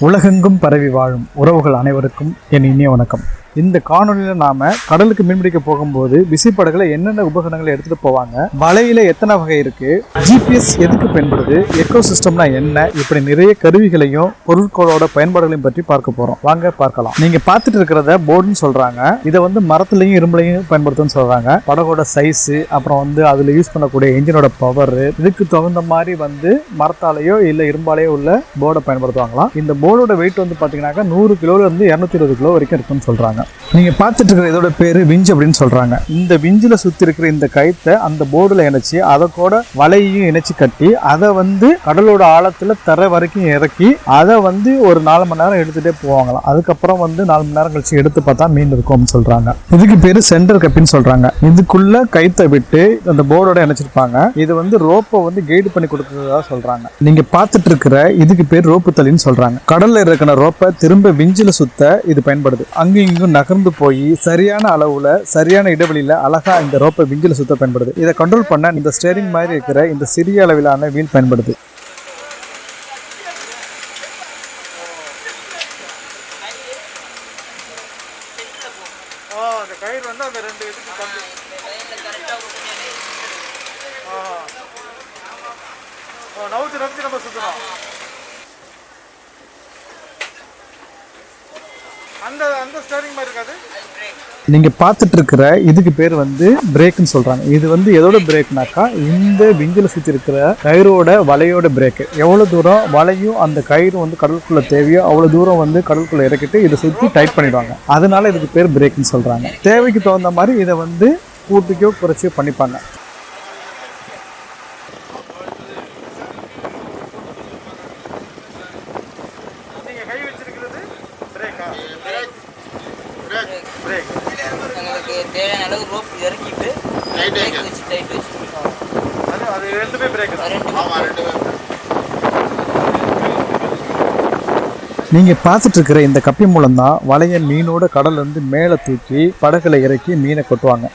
உலகெங்கும் பரவி வாழும் உறவுகள் அனைவருக்கும் என் இனிய வணக்கம். இந்த காணொலியில் நாம கடலுக்கு மீன்பிடிக்க போகும்போது விசைப்படகுல என்னென்ன உபகரணங்களை எடுத்துட்டு போவாங்க, வலையில எத்தனை வகை இருக்கு, ஜிபிஎஸ் எதுக்கு பயன்படுது, எக்கோ சிஸ்டம்னா என்ன, இப்படி நிறைய கருவிகளையும் பொருட்களோட பயன்பாடுகளையும் பற்றி பார்க்க போறோம். வாங்க பார்க்கலாம். நீங்க பார்த்துட்டு இருக்கிறத போர்டுன்னு சொல்றாங்க. இதை மரத்துலையும் இரும்புலையும் பயன்படுத்துன்னு சொல்றாங்க. படகோட சைஸ், அப்புறம் அதுல யூஸ் பண்ணக்கூடிய என்ஜினோட பவர், இதுக்கு தகுந்த மாதிரி மரத்தாலேயோ இல்ல இரும்பாலேயோ உள்ள போர்டை பயன்படுத்துவாங்களாம். இந்த போர்டோட வெயிட் பாத்தீங்கன்னா 100 கிலோல இருந்து 220 கிலோ வரைக்கும் இருக்குன்னு சொல்றாங்க. நீங்க பார்த்துட்டு இருக்கிற இதோட பேரு விஞ்ச் அப்படின்னு சொல்றாங்க. இந்த விஞ்சில சுத்தி இருக்கிற இந்த கயித்தை அந்த போர்டுல இணைச்சு அதை கூட வலையையும் இணைச்சு கட்டி அதை கடலோட ஆழத்துல தர வரைக்கும் இறக்கி அதை ஒரு 4 மணி நேரம் எடுத்துட்டே போவாங்களாம். அதுக்கப்புறம் 4 மணி நேரம் கழிச்சு எடுத்து பார்த்தா மீன் இருக்கும்னு சொல்றாங்க. இதுக்கு பேரு சென்டர் கப்பின்னு சொல்றாங்க. இதுக்குள்ள கயித்தை விட்டு அந்த போர்டோட இணைச்சிருப்பாங்க. இது ரோப்பை கைடு பண்ணி கொடுக்கறதா சொல்றாங்க. நீங்க பார்த்துட்டு இருக்கிற இதுக்கு பேர் ரோப்பு தள்ளின்னு சொல்றாங்க. கடல்ல இருக்கிற ரோப்பை திரும்ப விஞ்சில சுத்த இது பயன்படுது. அங்கேயும் இங்கும் நகர்ந்து போய் சரியான அளவுல சரியான இடைவெளியில அழகா இந்த ரோப்பை விஞ்சில சுத்த பயன்படுது. இதை கண்ட்ரோல் பண்ண இந்த ஸ்டேரிங் மாதிரி இருக்கிற இந்த சிறிய அளவிலான வீல் பயன்படுது. நீங்க பார்த்துட்டு இருக்கிற இதுக்கு பேர் பிரேக்னு சொல்றாங்க. இது எதோட பிரேக்னாக்கா, இந்த விஞ்சில சுத்தி இருக்கிற கயிறோட வலையோட பிரேக். எவ்வளவு தூரம் வலையும் அந்த கயிறு கடலுக்குள்ள தேவையோ அவ்வளவு தூரம் கடலுக்குள்ள இறக்கிட்டு இதை சுத்தி டைட் பண்ணிடுவாங்க. அதனால இதுக்கு பேர் பிரேக்னு சொல்றாங்க. தேவைக்கு தகுந்த மாதிரி இதை கூட்டிக்கோ குறைச்சியோ பண்ணிப்பாங்க. தேவையான அளவு ரோப் இறக்கிட்டு நீங்க பார்த்துட்டு இருக்கிற இந்த கப்பி மூலம் தான் வலைய மீனோட கடல்ல இருந்து மேல தூக்கி படகுல இறக்கி மீனை கொட்டுவாங்க.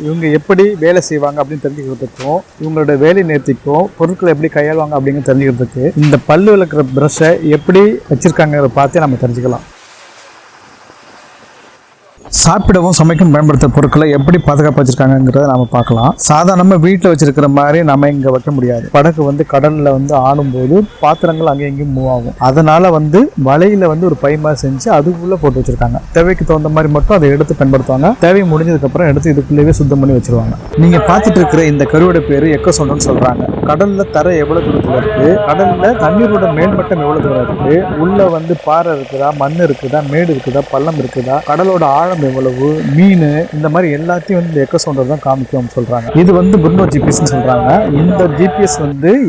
இவங்க எப்படி வேலை செய்வாங்க அப்படின்னு தெரிஞ்சுக்கிறதுக்கும், இவங்களோட வேலை நேர்த்திக்கும் பொருட்களை எப்படி கையாளுவாங்க அப்படின்னு தெரிஞ்சுக்கிறதுக்கு இந்த பல்லு விளக்குற ப்ரஷை எப்படி வச்சிருக்காங்கிறத பார்த்து நம்ம தெரிஞ்சுக்கலாம். சாப்பிடவும் சமைக்கும் பயன்படுத்துற பொருட்களை எப்படி பாதுகாப்பு வச்சிருக்காங்கிறத நாம பார்க்கலாம். சாதாரணமா வீட்டில் வச்சிருக்கிற மாதிரி நம்ம இங்க வைக்க முடியாது. படகு கடல்ல ஆடும்போது பாத்திரங்கள் அங்கே எங்கேயும் மூவ் ஆகும். அதனால வலையில ஒரு பை மாதிரி செஞ்சு அதுக்குள்ள போட்டு வச்சிருக்காங்க. தேவைக்கு தகுந்த மாதிரி மட்டும் அதை எடுத்து பயன்படுத்துவாங்க. தேவை முடிஞ்சதுக்கு அப்புறம் எடுத்து இதுக்குள்ளேயே சுத்தம் பண்ணி வச்சிருவாங்க. நீங்க பார்த்துட்டு இருக்கிற இந்த கருவோட பேரு எக்கோ சவுண்டுன்னு சொல்றாங்க. கடல்ல தர எவ்வளவு தூரத்துல இருக்கு, கடல்ல தண்ணீரோட மேல்மட்டம் எவ்வளவு தூரம் இருக்கு, உள்ள பாறை இருக்குதா, மண் இருக்குதா, மேடு இருக்குதா, பள்ளம் இருக்குதா, கடலோட ஆழம் எவ்வளவு, மீன், இந்த மாதிரி எல்லாத்தையும் இந்த எக்கோ சவுண்டர் தான் காமிக்கும் சொல்றாங்க. இது புர்னோ ஜிபிஎஸ் சொல்றாங்க. இந்த ஜிபிஎஸ்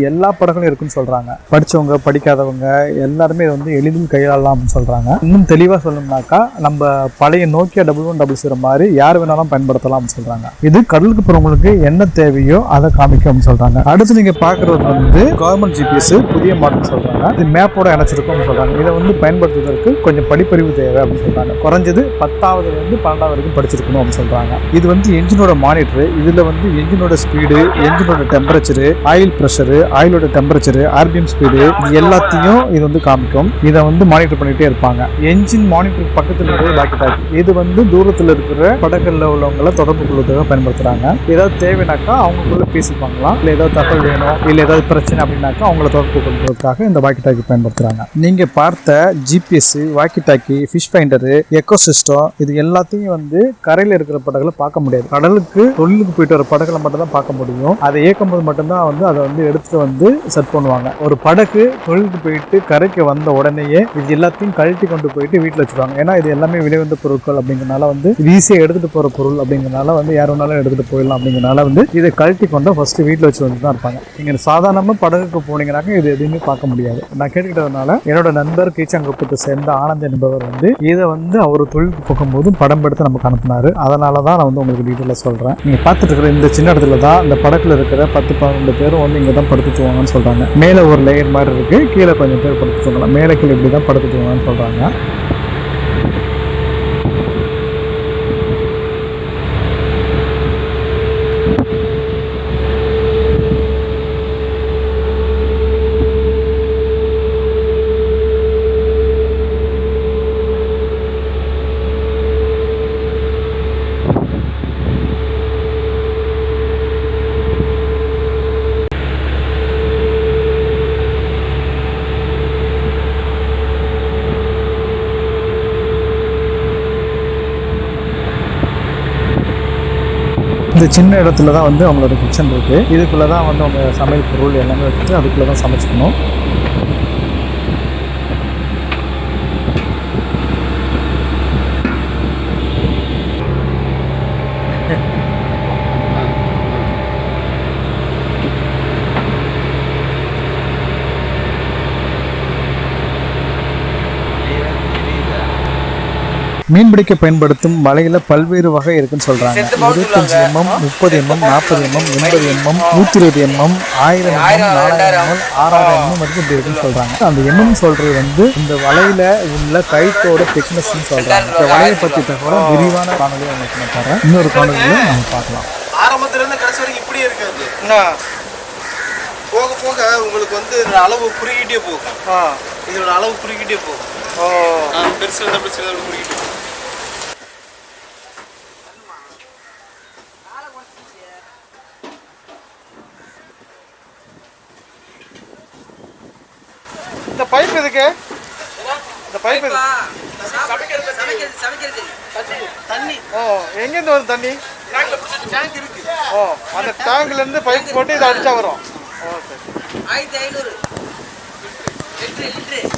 எல்லா படங்களும் இருக்குன்னு சொல்றாங்க. படிச்சவங்க படிக்காதவங்க எல்லாருமே எளிதில் கையாளலாம் சொல்றாங்க. இன்னும் தெளிவா சொல்லணும்னாக்கா, நம்ம பழைய நோக்கியா 1100 மாதிரி யார் வேணாலும் பயன்படுத்தலாம் சொல்றாங்க. இது கடலுக்கு போறவங்களுக்கு என்ன தேவையோ அதை காமிக்கும் சொல்றாங்க. அடுத்து நீங்க பாக்குறது கவர்மெண்ட் ஜிபிஎஸ் புதிய மாடல் சொல்றாங்க. இது மேப்போட இணைச்சிருக்கும் சொல்றாங்க. இதை பயன்படுத்துவதற்கு கொஞ்சம் படிப்பறிவு தேவை அப்படின்னு சொல்றாங்க. குறைஞ்சது 10வது 12வது வரைக்கும் படிச்சிருக்கணும் அப்படின்னு சொல்றாங்க. இது என்ஜினோட மானிட்டர். இதுல என்ஜினோட ஸ்பீடு, என்ஜினோட டெம்பரேச்சர், ஆயில் பிரஷர், ஆயிலோட டெம்பரேச்சர், ஆர்பிஎம் ஸ்பீடு, இது எல்லாத்தையும் இது காமிக்கும். இதை மானிட்டர் பண்ணிட்டே இருப்பாங்க. என்ஜின் மானிட்டர் பக்கத்துல இருக்கிற வாக்கி டாக்கி. இது தூரத்துல இருக்கிற படகுல உள்ளவங்களை தொடர்பு கொள்வதற்காக பயன்படுத்துறாங்க. ஏதாவது தேவைனாக்கா அவங்களுக்குள்ள பேசிப்பாங்களாம். இல்ல ஏதாவது தகவல் வேணும், இல்ல ஏதாவது பிரச்சனை அப்படின்னாக்கா அவங்கள தொடர்பு கொள்வதற்காக இந்த வாக்கி டாக்கி பயன்படுத்துறாங்க. நீங்க பார்த்த GPS, walkie talkie, fish finder, echo system, இது எல்லாத்தையும் கரையில இருக்கிற படகுல பார்க்க முடியாது. கடலுக்கு தொழிலுக்கு போயிட்டு வர படகுல மட்டும் தான் பார்க்க முடியும். அதை இயக்கும் போது மட்டும்தான் அதை எடுத்துட்டு செட் பண்ணுவாங்க. ஒரு படகு தொழிலுக்கு போயிட்டு கரைக்கு வந்த உடனேயே இது எல்லாத்தையும் கழட்டி கொண்டு போயிட்டு வீட்டுல வச்சிருவாங்க. ஏன்னா இது எல்லாமே விலைவந்த பொருட்கள் அப்படிங்கறனால ஈஸியா எடுத்துட்டு போற பொருள் அப்படிங்கறனால யார் வேணாலும் எடுத்துட்டு போயிடலாம் அப்படிங்கறனால இதை கழட்டி கொண்டு ஃபர்ஸ்ட் வீட்டுல வச்சு தான் இருப்பாங்க. நீங்க சாதாரணமா படகுக்கு போனீங்கன்னாக்க இது எதுவுமே பார்க்க முடியாது. நான் கேட்டுக்கிட்டதுனால என்னோட நண்பர் கீச்சாங்குப்பத்தை சேர்ந்த ஆனந்த் என்பவர் இதை அவர் தொழிலுக்கு போகும்போது படம் எடுத்து நமக்கு அனுப்பினாரு. அதனால தான் நான் உங்களுக்கு டீட்டெயிலாக சொல்கிறேன். நீங்கள் பார்த்துட்டு இருக்கிற இந்த சின்ன இடத்துல தான் இந்த படத்தில் இருக்கிற 10-12 பேரும் இங்கே தான் படுத்து தூவாங்கன்னு சொல்கிறாங்க. மேலே ஒரு லேயர் மாதிரி இருக்குது, கீழே கொஞ்சம் பேர் படுத்து தூங்கலாம். மேலே கீழே இப்படி தான் படுத்து தூவாங்கன்னு சொல்கிறாங்க. இந்த சின்ன இடத்துல தான் வந்து அவங்களோட கிச்சன் இருக்குது. இதுக்குள்ளே தான் வந்து அவங்க சமையல் பொருள் எல்லாமே வச்சுட்டு அதுக்குள்ளே தான் சமைச்சிக்கணும். மீன்பிடிக்க பயன்படுத்தும் வலையில பல்வேறு வகை இருக்குன்னு சொல்றாங்க. 25 mm, 30 mm, 40 mm, 80 mm, 120 mm, 1000 mm, 4000 mm, 6000 mm வரைக்கும் இப்படி இருக்குன்னு சொல்றாங்க. அந்த mm சொல்றது வந்து இந்த வலையில உள்ள கைத்தோட திக்னஸ் சொல்றாங்க. இந்த வலையை பற்றி தகவல விரிவான காணொலியை உங்களுக்கு நான் தரேன். இன்னொரு காணொலியில நம்ம பார்க்கலாம். ஆரம்பத்துல இருந்து கடைசி வரைக்கும் இப்படியே இருக்காது. போக போக உங்களுக்கு வந்து அளவு குறுகிட்டே போகும். இதோட அளவு குறுகிட்டே போகும். பெருசு குறுகிட்டே போகும். இந்த பைப் எதுக்கு? இந்த பைப் தண்ணி. எங்கேருந்து வரும் தண்ணி? டேங்க் இருக்கு. அந்த டேங்க்ல இருந்து பைப் போட்டு இதை அடிச்சா வரும். 1500 லிட்டர்.